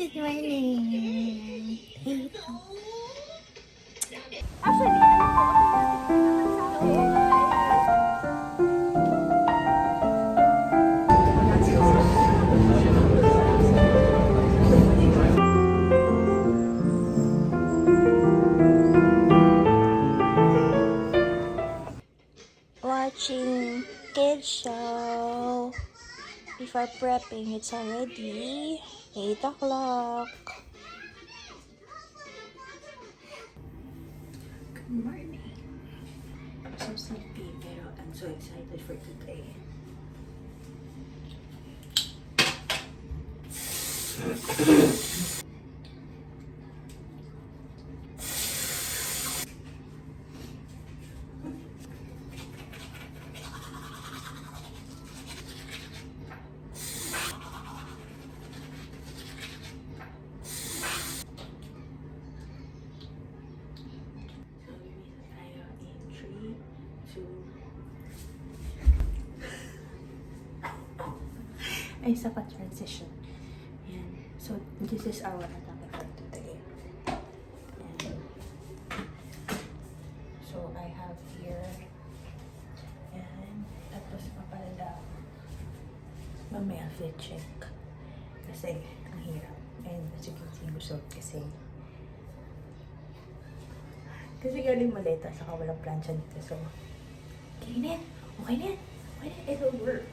Good morning. Actually, Watching kids show. Before prepping, it's already 8 o'clock. Good morning. I'm so sleepy, pero I'm so excited for today. Ay, isa pa transition. Yan. So, this is our atake for today. Yan. So, I have here. Yan. Tapos, papalala. Mamaya, fit check. Kasi, ang hirap. And, as you can see, busog kasi. Kasi galing maleta, saka walang plancha dito. So, okay na yan. Okay na yan. Okay na yan. It'll work.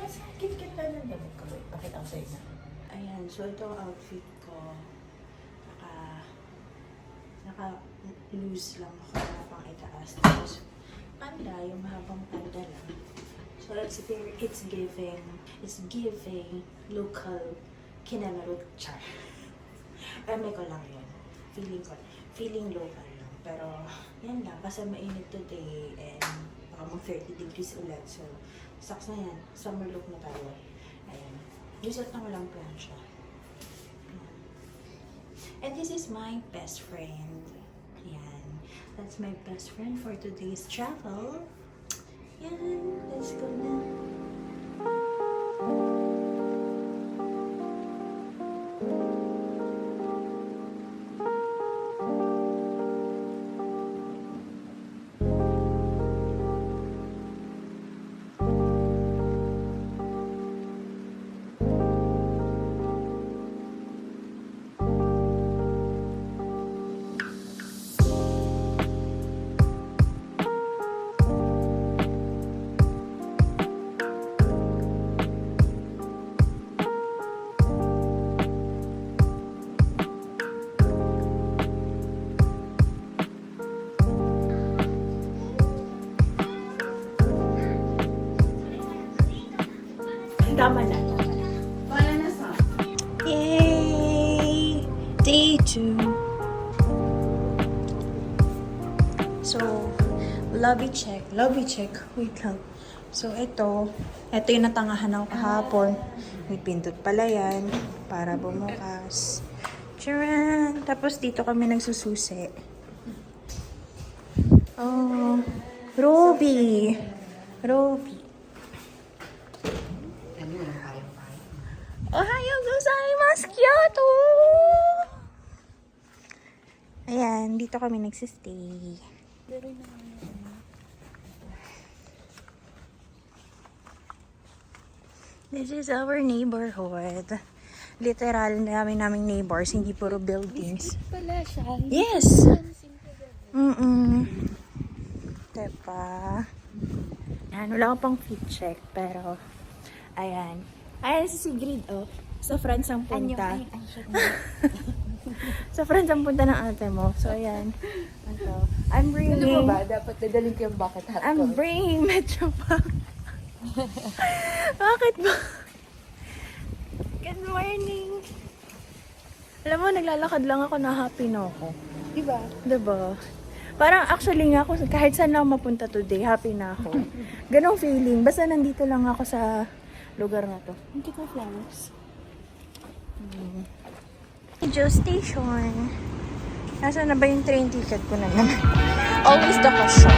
Nasa kit-kit na lang gamit ko. Wait, pakita ko sa'yo na. Ayan, so ito ang outfit ko. Naka-loose lang ako na pang itaas. Tapos, panda, yung mahabang panda lang. So, it's giving local kinalarup char. Eme ko lang yun. Feeling local lang. Pero, yan lang. Kasi mainit today and baka mag 30 degrees ulit. So, saks na yan. Summer look na tayo. Ayan. Result na walang plancha. And this is my best friend. Ayan. That's my best friend for today's travel. Yan. Let's go na. Tama na. Yay! Day 2. So, lobby check. Wait lang. So, ito yung natangahan ako kahapon. May pindot pala yan para bumukas. Charan! Tapos dito kami nagsususi. Oh, Ruby. Ohayo gozaimasu, Kyoto! Ayan, dito kami nagsistay. This is our neighborhood. Literal, naming neighbors, hindi puro buildings. pala siya. Yes! Diba? Ayan, wala ko pang fit check, pero ayan. Ayan si Sigrid, oh. Sa France ang punta. Sa France ang punta ng ate mo. So, ayan. Ito. I'm bringing... Ano ba? Dapat dadalhin ko yung bucket hat ko. I'm bringing Metro Pack. Bakit ba? Good morning. Alam mo, naglalakad lang ako, na happy na ako. Diba? Parang actually nga ako, kahit saan lang mapunta today, happy na ako. Ganong feeling. Basta nandito lang ako sa lugar na to. Ang cute na flowers. Joe Station. Nasaan na ba yung train ticket ko na naman? Always the question.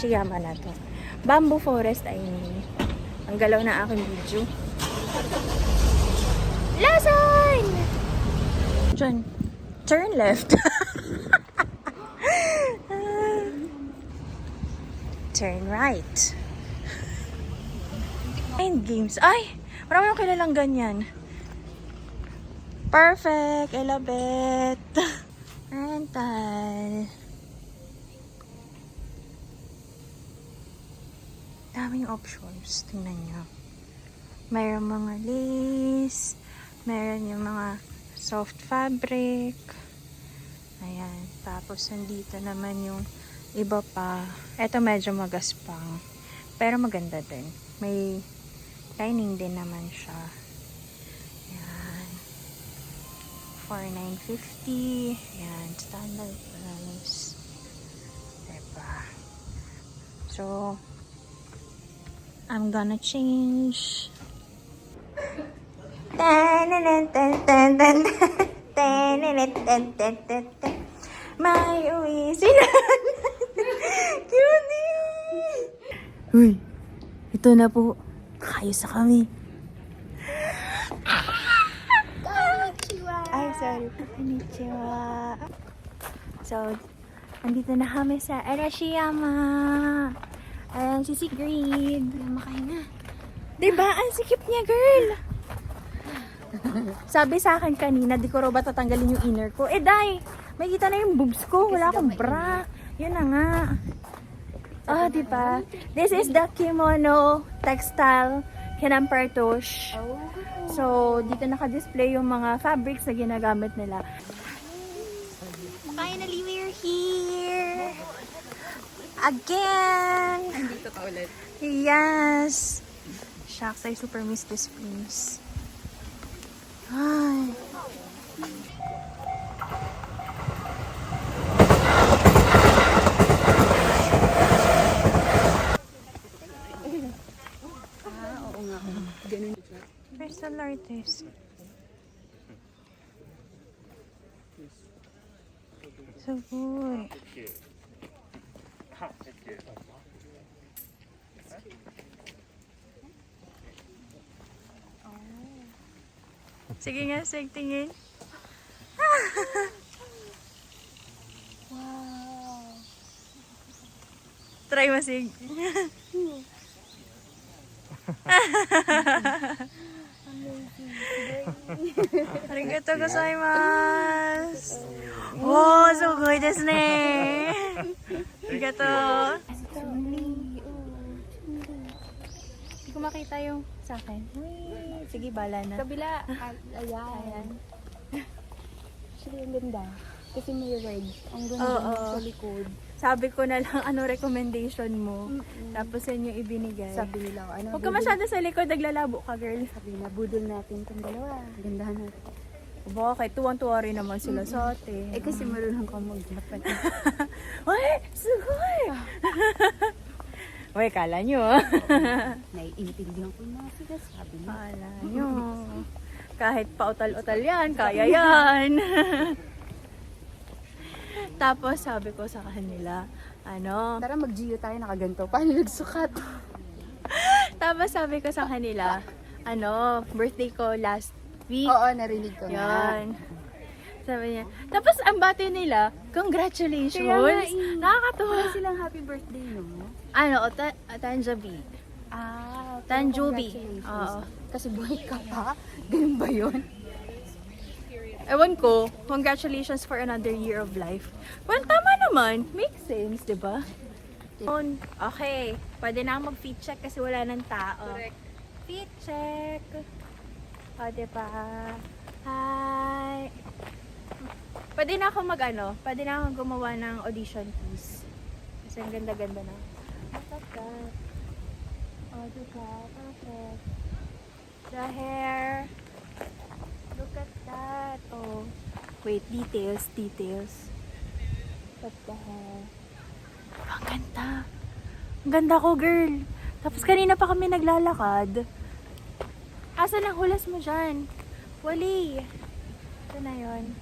Arashiyama na to. Bamboo forest, I mean. Ang galaw na aking video. Lason! Diyan. Turn left. Turn right. Mind games. Ay! Marami yung kilalang ganyan. Perfect! I love it! Rental. Daming options. Tingnan nyo. Mayroong mga lace. Meron yung mga soft fabric. Ayan. Tapos, nandito naman yung iba pa. Ito medyo magaspang. Pero maganda din. May lining din naman siya. Ayan. 4,950. Ayan. Standard price. Diba? So, I'm gonna change. May uwi sila. Cutie! Uy, ito na po. Kaayos na kami. Ay, sorry po. Konnichiwa. So, andito na kami sa Arashiyama. Ayan, si Sigrid. Makahinga. Diba? Ang sikip niya, girl. Sabi sa akin kanina, di ko raw ba tatanggalin yung inner ko. Eh, day! May kita na yung boobs ko. Wala akong bra. Yun na nga. Oh, diba? This is the kimono textile kinampertosh. So, dito naka-display yung mga fabrics na ginagamit nila. Finally, we're here! Again! Andito ka ulit. Yes! Shucks, I super miss this place. Ay. Oo nga. Ganun siya. Crystal artist. So good. Sige nga, Sig, tingin. Wow. Try mo, Sig. Arigato gozaimasu. Wow, sugoi desu ne. Arigato. Hindi ko makita yung sa akin. Sige, bala na. Kabila. Ayan. Actually, ang ganda. Kasi may red. Ang ganda Oo. sa likod. Sabi ko na lang, ano recommendation mo? Tapos yun yung ibinigay. Sabi nila, ano, Huwag ka masyado sa likod, naglalabo ka, girl. Sabi nila, budol natin itong dalawa. Gandahan natin. Bakit? Tuwang-tuwa rin naman sila sa atin. Eh kasi marunong ka mag-Japan. Uy! Sugoi! Uy, kala nyo. Naiintindihan ko yung mga sinasabi mo. Kala nyo. Kahit pautal-utal yan, kaya yan. Tapos sabi ko sa kanila, Tara mag-geo tayo, nakaganto. Paano nagsukat? tapos sabi ko sa kanila, birthday ko last week. Oo, narinig ko nga. Yan. Sabi niya. Tapos ang bati nila, congratulations. Kaya nga eh. Nakakatuwa. Wala silang happy birthday, no? Tanjabi. Ah, Tanjubi. congratulations. Oo. Kasi buhay ka pa? Ganun ba yun? Ewan ko, congratulations for another year of life. Well, tama naman. Makes sense, di ba? Okay, pwede na ako mag-feet check kasi wala nang tao. Correct. Feet check. O, di ba? Hi. Pwede na ako pwede na akong gumawa ng audition piece. Kasi ang ganda-ganda na. Look at that. O, di ba? Perfect. The hair. Look at that. Oh. Wait, details. Look at the hair. Ang ganda. Ang ganda ko, girl. Tapos kanina pa kami naglalakad. Asan ang hulas mo dyan? Wali. Ito na yun.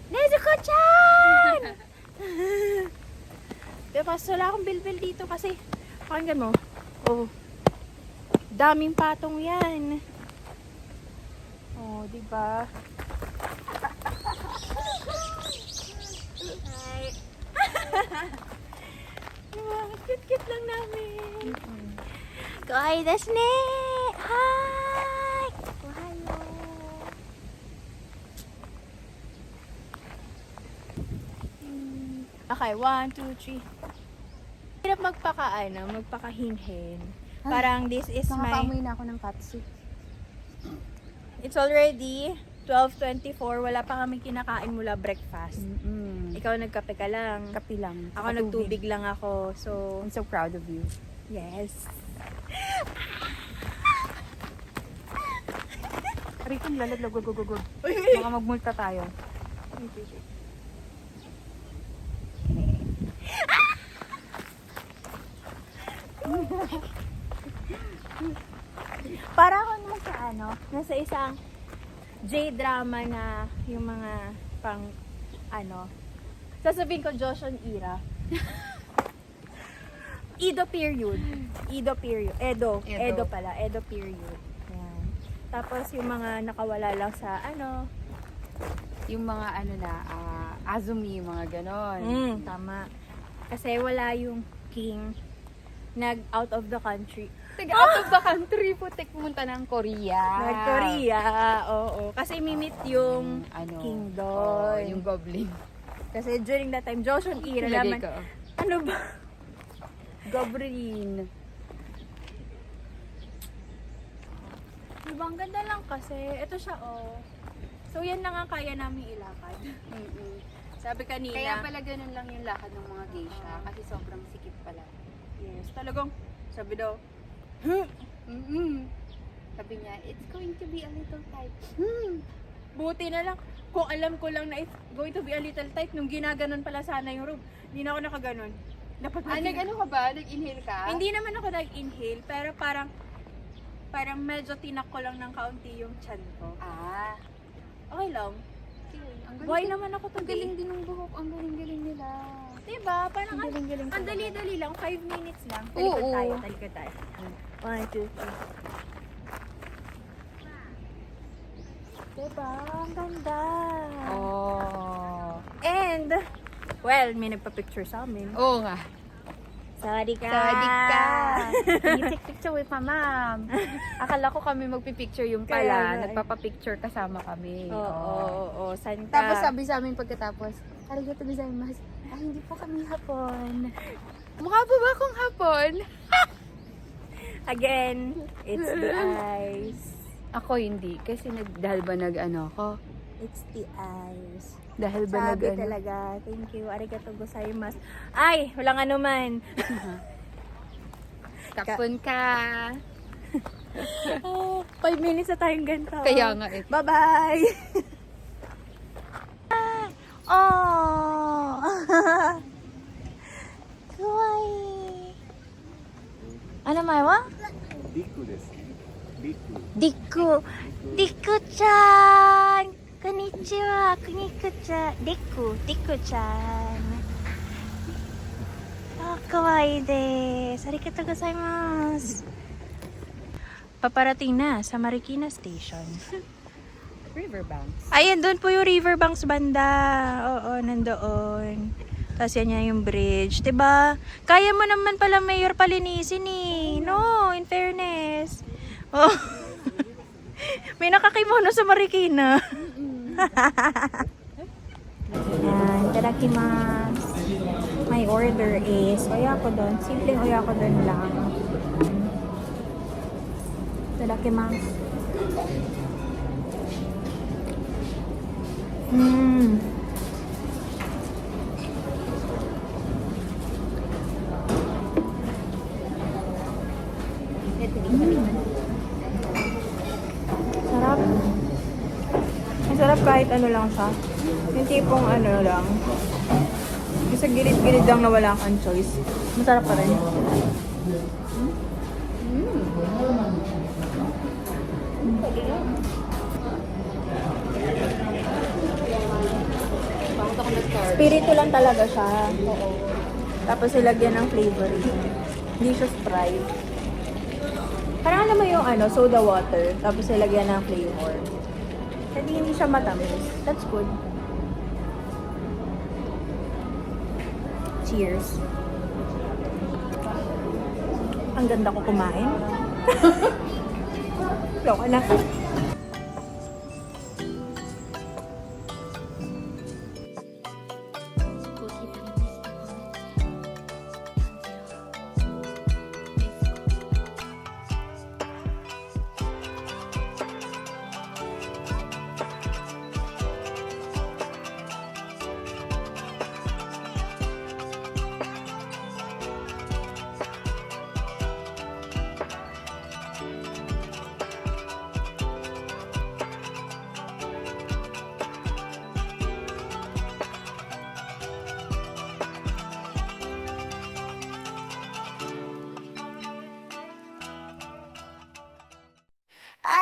Nezuko-chan! Tapos wala akong bilbil dito kasi, pakinggan mo. Oh, daming patong yan. Oh, diba? Hi. Diba? Cute-cute lang namin. Kawaii desu ne! Hi! Ohayo! Okay, 1, 2, 3. Hirap magpakahinhin. Parang this is my... Nakakaamoy na ako ng katsu. It's already 12:24. Wala pa kami kinakain mula breakfast. Ikaw nagkape ka lang. Kapi lang. Ako nagtubig lang ako. So, I'm so proud of you. yes. Rito, lalaglag. Go. Baka magmulta tayo. Para ako naman sa nasa isang J-drama na yung mga pang sasabihin ko Joseon era. Edo period. Edo pala. Edo period. Yan. Tapos yung mga nakawala lang sa Yung mga Azumi, yung mga ganon. Tama. Kasi wala yung king out of the country. Out of the country, putik pumunta ng Korea. Nag-Korea, oo. Kasi mimit yung king doon. Yung goblin. Kasi during that time, Joseon era Lagay naman. ko. Ano ba? Goblin. Diba, ang ganda lang kasi. Ito siya, So, yan lang ang kaya namin ilakad. Sabi kanina. Kaya pala ganun lang yung lakad ng mga geisha. Kasi sobrang sikip pala. Yes, talagang, sabi daw, Sabi niya, it's going to be a little tight. buti na lang. Kung alam ko lang na it's going to be a little tight, nung ginaganon pala sana yung room, hindi na ako nakaganon. Dapat Nag-ano ka ba? Nag-inhale ka? Hindi naman ako nag-inhale, pero parang medyo tinak ko lang ng kaunti yung chan ko. Okay lang. Why naman ako Ang galing din ng buhok. Ang galing-galing nila. Diba? Parang Ang galing-galing ang talaga. dali-dali lang. 5 minutes lang. Oo. Talikod tayo. 1, 2, 3. Diba? Ang ganda. Oh. And, well, may nagpa-picture sa amin. Oo nga. Sawadee ka! Sawadee ka! You take picture with my mom. Akala ko kami magpipicture yung Kaya nga pala. eh. Nagpapapicture kasama kami. Oo. Saan ka? Tapos sabi sa amin pagkatapos, arigato gozaimasu. Ay, hindi po kami hapon. Mukha po ba akong hapon? Again, it's the eyes. Ako hindi. Kasi dahil ba ko? It's the eyes. Dahil ba Sabi talaga. Thank you. Arigato gozaimasu. Ay, walang anuman. Kapon ka. 5 minutes na tayong ganito. Kaya nga eh. Bye-bye! Oh! Kawaii! Ano mai wa? リクです。リク。 Diku! Diku-chan! Konnichiwa! Konnichiwa! Diku-chan! Ah, kawaii desu. Arigatou gozaimasu. Paparating na sa Marikina Station. Riverbanks. Ayan, doon po yung Riverbanks banda. Oo, nandoon. Tapos yan yung bridge. Diba? Kaya mo naman pala, Mayor, palinisin eh. No, in fairness. Oh. May nakakimono sa Marikina. Yan, tadakimasu. My order is oyakodon. Simpleng oyakodon lang. Tadakimasu. Sarap. Masarap kahit ano lang siya. Yung tipong ano lang. Yung sa gilid-gilid lang na wala kang choice. Masarap pa rin. Bakit ako nag-start? Spirito lang talaga siya. Oo. Tapos ilagyan ng flavoring. Hindi siya Sprite. Parang alam mo yung soda water. Tapos ilagyan ng flavor. Hindi siya matamis. That's good. Cheers. Ang ganda ko kumain. Loka na.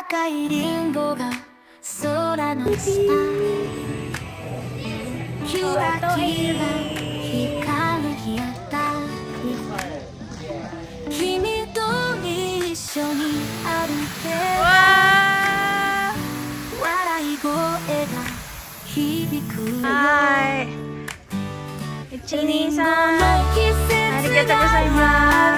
赤いリンゴが空の下キラキラ光り合った君と一緒に歩いて笑い声が響くよはい。Chinese-san. 季節がや